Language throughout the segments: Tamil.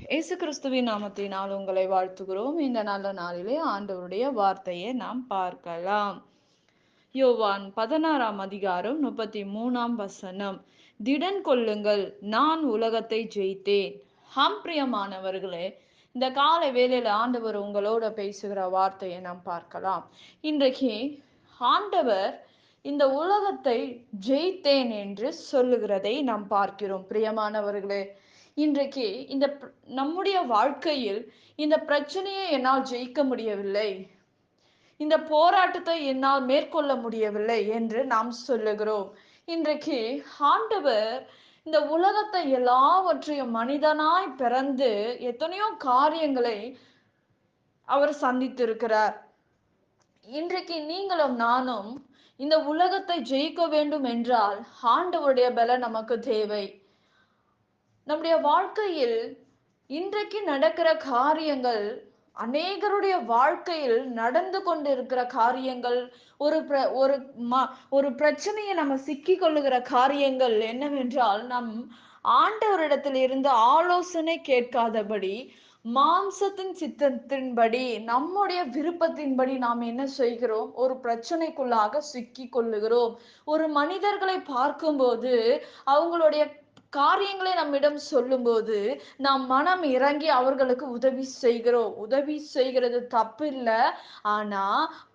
இயேசு கிறிஸ்துவின் நாமத்தினால் உங்களை வாழ்த்துகிறோம். இந்த நல்ல நாளிலே ஆண்டவருடைய வார்த்தையை நாம் பார்க்கலாம். யோவான் 16ஆம் அதிகாரம் 33ஆம் வசனம். திடன் கொள்ளுங்கள், நான் உலகத்தை ஜெயித்தேன். பிரியமானவர்களே, இந்த காலை வேளையில ஆண்டவர் உங்களோட பேசுகிற வார்த்தையை நாம் பார்க்கலாம். இன்றைக்கு ஆண்டவர் இந்த உலகத்தை ஜெயித்தேன் என்று சொல்லுகிறதை நாம் பார்க்கிறோம். பிரியமானவர்களே, இன்றைக்கு நம்முடைய வாழ்க்கையில் இந்த பிரச்சனையை என்னால் ஜெயிக்க முடியவில்லை, இந்த போராட்டத்தை என்னால் மேற்கொள்ள முடியவில்லை என்று நாம் சொல்லுகிறோம். இன்றைக்கு ஆண்டவர் இந்த உலகத்தை எல்லாவற்றையும் மனிதனாய் பிறந்து எத்தனையோ காரியங்களை அவர் சந்தித்திருக்கிறார். இன்றைக்கு நீங்களும் நானும் இந்த உலகத்தை ஜெயிக்க வேண்டும் என்றால் ஆண்டவருடைய பலம் நமக்கு தேவை. நம்முடைய வாழ்க்கையில் இன்றைக்கு நடக்கிற காரியங்கள், அநேகருடைய வாழ்க்கையில் நடந்து கொண்டிருக்கிற காரியங்கள், ஒரு பிரச்சனையை நம்ம சிக்கி கொள்ளுகிற காரியங்கள் என்னவென்றால், நம் ஆண்டவரிடத்தில் இருந்து ஆலோசனை கேட்காதபடி, மாம்சத்தின் சித்தத்தின்படி, நம்முடைய விருப்பத்தின்படி நாம் என்ன செய்கிறோம்? ஒரு பிரச்சனைக்குள்ளாக சிக்கி கொள்ளுகிறோம். ஒரு மனிதர்களை பார்க்கும்போது அவங்களுடைய காரியங்களை நம்மிடம் சொல்லும்போது நாம் மனம் இறங்கி அவர்களுக்கு உதவி செய்கிறோம். உதவி செய்கிறது தப்பு இல்லை, ஆனா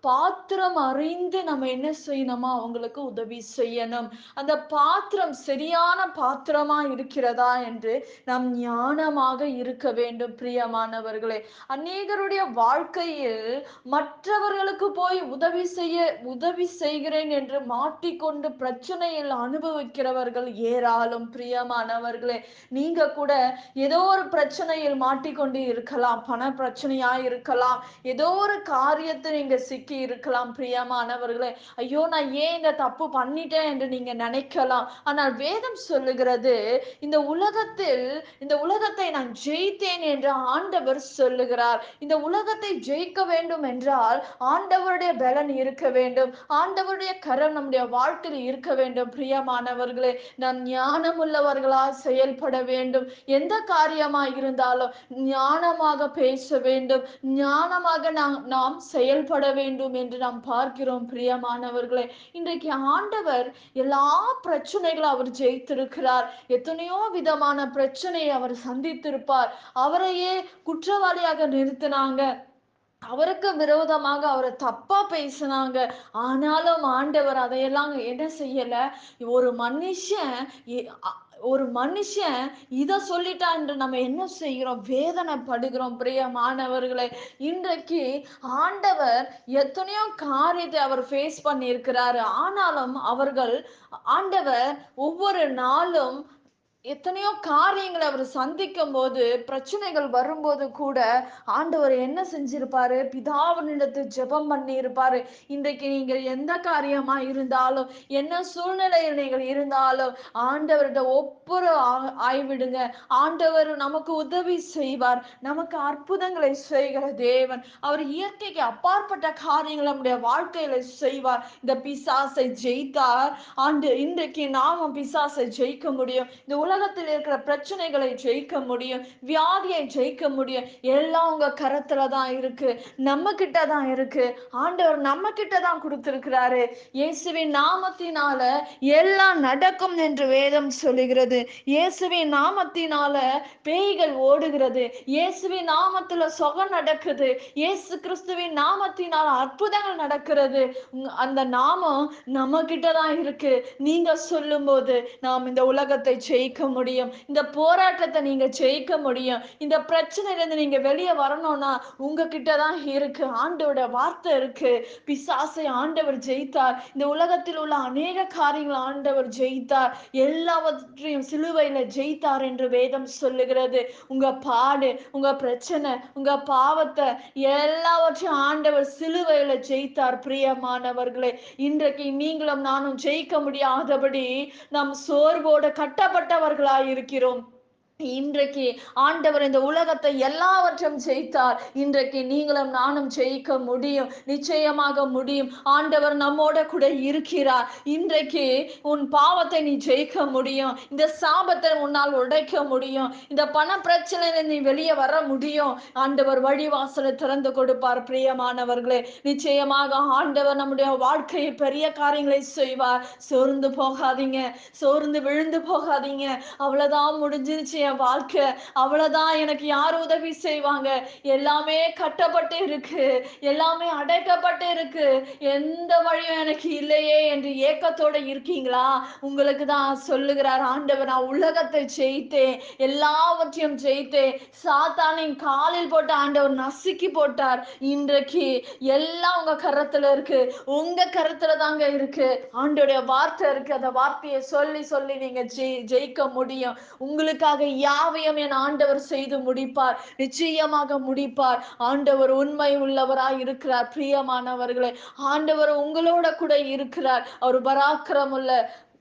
பாத்திரம் அறிந்து நம்ம என்ன செய்யணுமா? அவங்களுக்கு உதவி செய்யணும். அந்த பாத்திரம் சரியான பாத்திரமா இருக்கிறதா என்று நாம் ஞானமாக இருக்க வேண்டும். பிரியமானவர்களே, அநேகருடைய வாழ்க்கையில் மற்றவர்களுக்கு போய் உதவி செய்கிறேன் என்று மாட்டிக்கொண்டு பிரச்சனையில் அனுபவிக்கிறவர்கள் ஏராளம். பிரியமானவர்களே, நீங்க கூட ஏதோ ஒரு பிரச்சனையில் மாட்டிக்கொண்டு இருக்கலாம். பண பிரச்சனையா இருக்கலாம், ஏதோ ஒரு காரியத்தை நீங்க சிக்கி இருக்கலாம். பிரியமானவர்களே, ஐயோ நான் ஏன் இந்த தப்பு பண்ணிட்டேன் என்று நீங்க நினைக்கலாம். ஆனால் வேதம் சொல்லுகிறது, இந்த உலகத்தை நான் ஜெயித்தேன் என்று ஆண்டவர் சொல்லுகிறார். இந்த உலகத்தை ஜெயிக்க வேண்டும் என்றால் ஆண்டவருடைய பலன் இருக்க வேண்டும், ஆண்டவருடைய கரம் நம்முடைய வாழ்க்கையில் இருக்க வேண்டும். பிரியமானவர்களே, நாம் ஞானம் உள்ளவர்களால் செயல்பட வேண்டும். எந்த காரியமா இருந்தாலும் ஞானமாக பேச வேண்டும், ஞானமாக நாம் செயல்பட வேண்டும் என்று நாம் பார்க்கிறோம். பிரியமானவர்களே, இன்றைக்கு ஆண்டவர் எல்லா பிரச்சனைகளும் அவர் ஜெயித்திருக்கிறார். எத்தனையோ விதமான பிரச்சனையை அவர் சந்தித்திருப்பார். அவரையே குற்றவாளியாக நிறுத்தினாங்க, அவருக்கு விரோதமாக அவரை தப்பா பேசினாங்க. ஆனாலும் ஆண்டவர் அதையெல்லாம் என்ன செய்யல. ஒரு மனுஷன் இதை சொல்லிட்டா என்று நம்ம என்ன செய்கிறோம்? வேதனைப்படுகிறோம். பிரியமானவர்களை, இன்றைக்கு ஆண்டவர் எத்தனையோ காரியத்தை அவர் ஃபேஸ் பண்ணி இருக்கிறாரு. ஆனாலும் ஆண்டவர் ஒவ்வொரு நாளும் எத்தனையோ காரியங்களை அவர் சந்திக்கும் போது, பிரச்சனைகள் வரும்போது கூட ஆண்டவர் என்ன செஞ்சிருப்பாரு? பிதாவினிடத்தில் ஜெபம் பண்ணி இருப்பாரு. இன்றைக்கு நீங்கள் எந்த காரியமா இருந்தாலும், என்ன சூழ்நிலையில் நீங்கள் இருந்தாலும் ஆண்டவர்கிட்ட ஆய்விடுங்க. ஆண்டவர் நமக்கு உதவி செய்வார். நமக்கு அற்புதங்களை செய்கிற தேவன். அவர் இயற்கைக்கு அப்பாற்பட்ட காரியங்கள் நம்முடைய வாழ்க்கையில செய்வார். இந்த பிசாசை ஜெயித்தார் இன்றைக்கு நாமும் பிசாசை ஜெயிக்க முடியும். இந்த உலகத்தில் இருக்கிற பிரச்சனைகளை ஜெயிக்க முடியும், வியாதியை ஜெயிக்க முடியும். எல்லாம் உங்க கரத்துல தான் இருக்கு, நம்ம கிட்ட தான் இருக்கு. ஆண்டவர் நம்ம கிட்ட தான் கொடுத்திருக்கிறாரு. இயேசுவின் நாமத்தினால எல்லாம் நடக்கும் என்று வேதம் சொல்லுகிறது. இயேசுவின் நாமத்தினால பேய்கள் ஓடுகிறது, இயேசுவின் நாமத்துல சுகம் நடக்குது, இயேசு கிறிஸ்துவின் நாமத்தினால அற்புதங்கள் நடக்கிறது. அந்த நாமம் நம்ம கிட்ட தான் இருக்கு. நீங்க சொல்லும் போது நாம் இந்த உலகத்தை ஜெயிக்க முடியும். இந்த போராட்டத்தை நீங்க ஜெயிக்க முடியும். இந்த பிரச்சனையிலிருந்து நீங்க வெளியே வரணும்னா உங்ககிட்ட தான் இருக்கு. ஆண்டவருடைய வார்த்தை இருக்கு. பிசாசை ஆண்டவர் ஜெயித்தார். இந்த உலகத்தில் உள்ள அநேக காரியங்கள் ஆண்டவர் ஜெயித்தார். எல்லாவற்றையும் சிலுவையில ஜெயித்தார் என்று வேதம் சொல்லுகிறது. உங்க பாடு, உங்க பிரச்சனை, உங்க பாவத்தை எல்லாவற்றையும் ஆண்டவர் சிலுவையில ஜெயித்தார். பிரியமானவர்களே, இன்றைக்கு நீங்களும் நானும் ஜெயிக்க முடியாதபடி நாம் சோர்வோடு கட்டப்பட்டவர்களாய் இருக்கிறோம். இன்றைக்கு ஆண்டவர் இந்த உலகத்தை எல்லாவற்றையும் ஜெயித்தார். இன்றைக்கு நீங்களும் நானும் ஜெயிக்க முடியும். நிச்சயமாக முடியும். ஆண்டவர் நம்மோட கூட இருக்கிறார். இன்றைக்கு உன் பாவத்தை நீ ஜெயிக்க முடியும். இந்த சாபத்தை உன்னால் உடைக்க முடியும். இந்த பண பிரச்சனையில நீ வெளியே வர முடியும். ஆண்டவர் வழிவாசலை திறந்து கொடுப்பார். பிரியமானவர்களே, நிச்சயமாக ஆண்டவர் நம்முடைய வாழ்க்கையில் பெரிய காரியங்களை செய்வார். சோர்ந்து போகாதீங்க, சோர்ந்து விழுந்து போகாதீங்க. அவ்வளவுதான் முடிஞ்சிருச்சு என் வாழ்க்கை, அவ்வளவுதான், எனக்கு யார் உதவி செய்வாங்க, எல்லாமே கட்டப்பட்டு இருக்கு, எல்லாமே அடைக்கப்பட்டு இருக்கு, எந்த வழியும் எனக்கு இல்லையே என்று ஏக்கத்தோட இருக்கீங்களா? உங்களுக்கு தான் சொல்லுகிறார் ஆண்டவர், நான் உலகத்தை ஜெயித்தேன், எல்லாவற்றையும் ஜெயித்தேன். சாத்தானின் காலில் போட்ட ஆண்டவர் நசுக்கி போட்டார். இன்றைக்கு எல்லாம் உங்க கரத்துல இருக்கு, உங்க கரத்துல தாங்க இருக்கு. ஆண்டோடைய வார்த்தை இருக்கு. அந்த வார்த்தையை சொல்லி சொல்லி நீங்க ஜெயிக்க முடியும். உங்களுக்காக யாவையும் என் ஆண்டவர் செய்து முடிப்பார். நிச்சயமாக முடிப்பார். ஆண்டவர் உண்மை உள்ளவராய் இருக்கிறார். பிரியமானவர்களே, ஆண்டவர் உங்களோட கூட இருக்கிறார். அவர்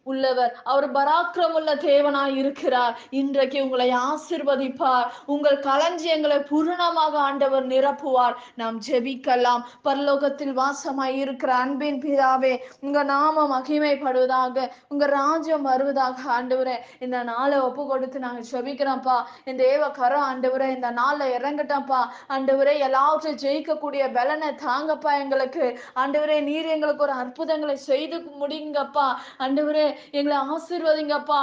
உள்ளவர், அவர் பராக்கிரமுள்ள தேவனாய் இருக்கிறார். இன்றைக்கு உங்களை ஆசிர்வதிப்பார். உங்கள் களஞ்சியங்களை பூரணமாக ஆண்டவர் நிரப்புவார். நாம் ஜெபிக்கலாம். பரலோகத்தில் வாசமாய் இருக்கிற அன்பின் பிதாவே, உங்க நாம மகிமைப்படுவதாக, உங்க ராஜ்யம் வருவதாக. ஆண்டவரே, இந்த நாளை ஒப்பு கொடுத்து நாங்க ஜெபிக்கிறோம்ப்பா. இந்த தேவ கரம் ஆண்டவரே இந்த நாள்ல இறங்கட்டப்பா. ஆண்டவரே, எல்லாவற்றையும் ஜெயிக்கக்கூடிய பலனை தாங்கப்பா எங்களுக்கு. ஆண்டவரே, நீர் எங்களுக்கு ஒரு அற்புதங்களை செய்து முடிங்கப்பா. ஆண்டவரே, எங்களை ஆசீர்வதிங்கப்பா.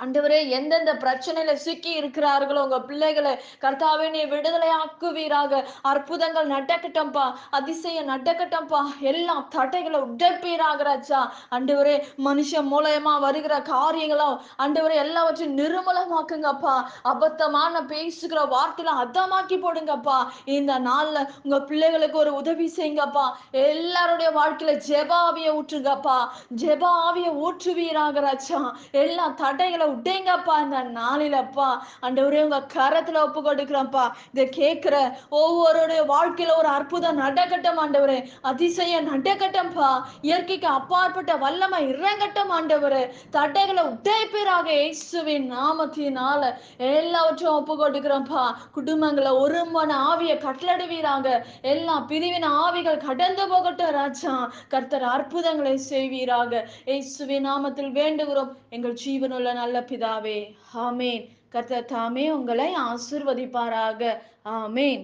ஆண்டவரே, எந்தெந்த பிரச்சனையில சிக்கி இருக்கிறார்களோ உங்க பிள்ளைகளை கர்த்தாவே நீ விடுதலை ஆக்குவீராக. அற்புதங்கள் நடக்கட்டும்பா, அதிசயம் நடக்கட்டும்பா, எல்லா தடைகளை உடைப்பீராக ராஜா. ஆண்டவரே, மனுஷன் மூலயமா வருகிற காரியங்களும் ஆண்டவரே எல்லாவற்றையும் நிர்மூலமாக்குங்கப்பா. அபத்தமான பேசுகிற வார்த்தையில அதமாக்கி போடுங்கப்பா. இந்த நாள்ல உங்க பிள்ளைகளுக்கு ஒரு உதவி செய்யுங்கப்பா. எல்லாருடைய வாழ்க்கையில ஜெபாவிய ஊற்றுங்கப்பா. ஜெபாவிய ஊற்றுவீராக ராஜா. எல்லா தடைகளை உடைங்கப்பா இந்த நாளிலப்பா. ஆண்டவரே, உங்க கரத்துல ஒப்பு கொடுக்கிறப்பா. இதை கேட்கிற ஒவ்வொருடைய வாழ்க்கையில ஒரு அற்புதம் நடக்கட்டும் ஆண்டவரே. அதிசயம் நடக்கட்டும்பா. இயற்கைக்கு அப்பாற்பட்ட வல்லமை இறங்கட்டும் ஆண்டவரே. தடைகளை உடைப்பீராக இயேசுவின் நாமத்தினால எல்லாவற்றையும் ஒப்பு கொடுக்கிறப்பா. குடும்பங்களை ஒருமன ஆவியை கட்டளடுவீராக. எல்லா பிரிவின் ஆவிகள் கடந்து போகட்டும் ராஜா. கர்த்தர் அற்புதங்களை செய்வீராக. இயேசுவின் நாமத்தில் வேண்டுகிறோம் எங்கள் ஜீவனுள்ள நல்ல பிதாவே, ஆமேன். கர்த்தர் தாமே உங்களை ஆசீர்வதிப்பாராக. ஆமேன்.